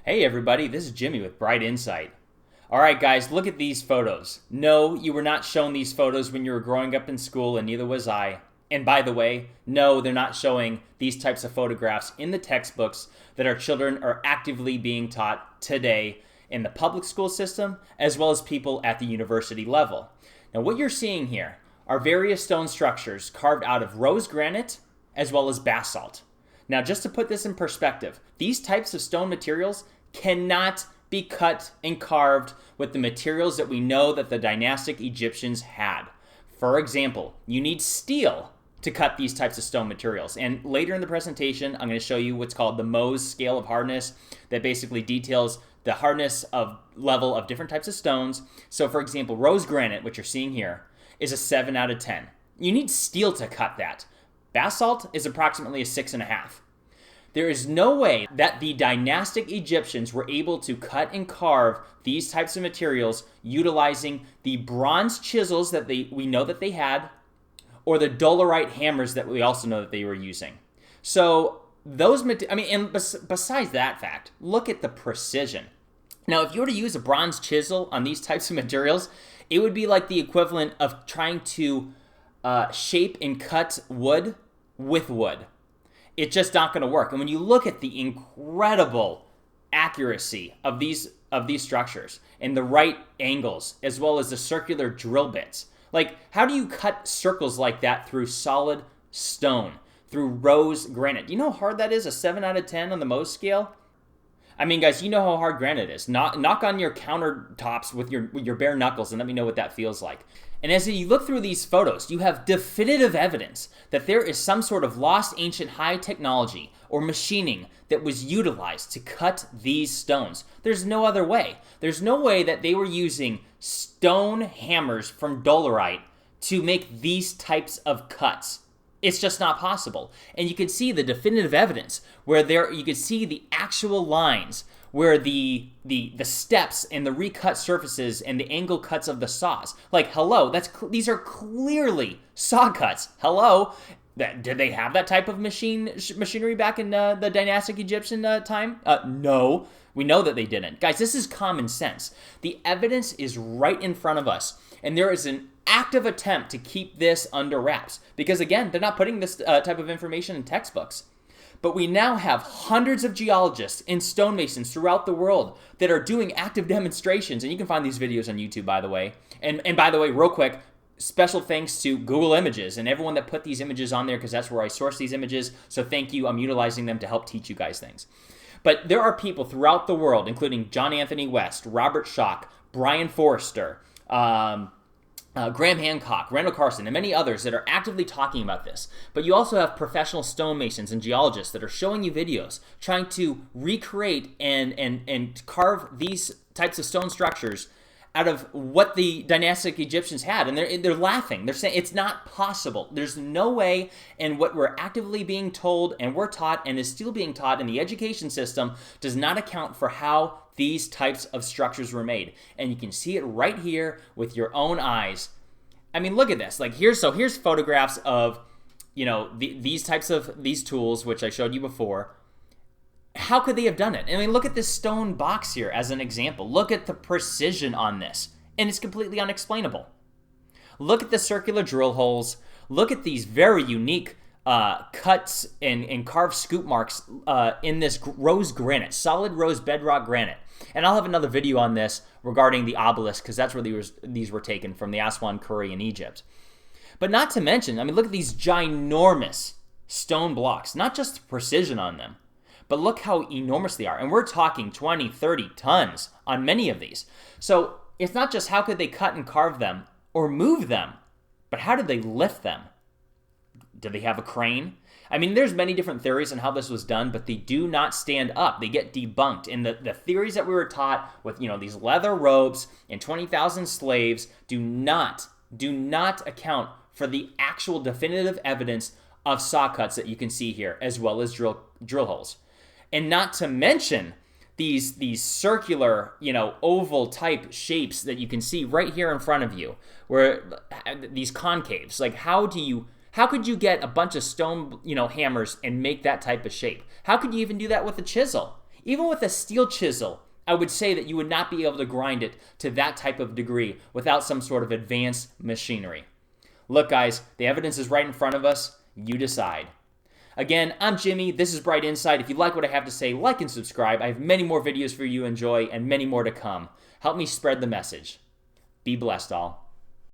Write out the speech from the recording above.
Hey everybody, this is Jimmy with Bright Insight. Alright guys, look at these photos. No, you were not shown these photos when you were growing up in school, and neither was I. And by the way, no, they're not showing these types of photographs in the textbooks that our children are actively being taught today in the public school system, as well as people at the university level. Now what you're seeing here are various stone structures carved out of rose granite as well as basalt. Now just to put this in perspective, these types of stone materials cannot be cut and carved with the materials that we know that the dynastic Egyptians had. For example, you need steel to cut these types of stone materials. And later in the presentation, I'm going to show you what's called the Mohs scale of hardness that basically details the hardness of level of different types of stones. So for example, rose granite, which you're seeing here, is a 7 out of 10. You need steel to cut that. Basalt is approximately a 6.5. There is no way that the dynastic Egyptians were able to cut and carve these types of materials utilizing the bronze chisels that we know that they had, or the dolerite hammers that we also know that they were using. So those besides that fact, look at the precision. Now, if you were to use a bronze chisel on these types of materials, it would be like the equivalent of trying to shape and cut wood with wood. It's just not going to work. And when you look at the incredible accuracy of these structures and the right angles, as well as the circular drill bits, like how do you cut circles like that through solid stone, through rose granite? Do you know how hard that is? A 7 out of 10 on the Mohs scale? I mean, guys, you know how hard granite is. Knock on your countertops with your bare knuckles and let me know what that feels like. And as you look through these photos, you have definitive evidence that there is some sort of lost ancient high technology or machining that was utilized to cut these stones. There's no other way. There's no way that they were using stone hammers from dolerite to make these types of cuts. It's just not possible. And you can see the definitive evidence where you can see the actual lines where the steps and the recut surfaces and the angle cuts of the saws. Like, hello, these are clearly saw cuts. Hello, did they have that type of machinery back in the dynastic Egyptian time? No, we know that they didn't. Guys, this is common sense. The evidence is right in front of us, and there is an active attempt to keep this under wraps because, again, they're not putting this type of information in textbooks. But we now have hundreds of geologists and stonemasons throughout the world that are doing active demonstrations. And you can find these videos on YouTube, by the way. And by the way, real quick, special thanks to Google Images and everyone that put these images on there because that's where I source these images. So thank you. I'm utilizing them to help teach you guys things. But there are people throughout the world, including John Anthony West, Robert Schoch, Brian Forrester, Graham Hancock, Randall Carson, and many others that are actively talking about this. But you also have professional stonemasons and geologists that are showing you videos trying to recreate and carve these types of stone structures out of what the dynastic Egyptians had. And they're laughing. They're saying it's not possible. There's no way, and what we're actively being told and we're taught and is still being taught in the education system does not account for how these types of structures were made. And you can see it right here with your own eyes. I mean, look at this. Like here's photographs of, these types of these tools, which I showed you before. How could they have done it? I mean, look at this stone box here as an example. Look at the precision on this. And it's completely unexplainable. Look at the circular drill holes. Look at these very unique cuts and carved scoop marks in this rose granite, solid rose bedrock granite. And I'll have another video on this regarding the obelisk because that's where these were taken from, the Aswan Curry in Egypt. But not to mention, I mean, look at these ginormous stone blocks, not just the precision on them, but look how enormous they are. And we're talking 20, 30 tons on many of these. So it's not just how could they cut and carve them or move them, but how did they lift them? Did they have a crane? I mean, there's many different theories on how this was done, but they do not stand up. They get debunked. And the theories that we were taught with, these leather robes and 20,000 slaves do not account for the actual definitive evidence of saw cuts that you can see here, as well as drill holes. And not to mention these circular, oval type shapes that you can see right here in front of you, where these concaves, like how could you get a bunch of stone, hammers and make that type of shape? How could you even do that with a chisel? Even with a steel chisel, I would say that you would not be able to grind it to that type of degree without some sort of advanced machinery. Look, guys, the evidence is right in front of us. You decide. Again, I'm Jimmy. This is Bright Insight. If you like what I have to say, like and subscribe. I have many more videos for you to enjoy and many more to come. Help me spread the message. Be blessed, all.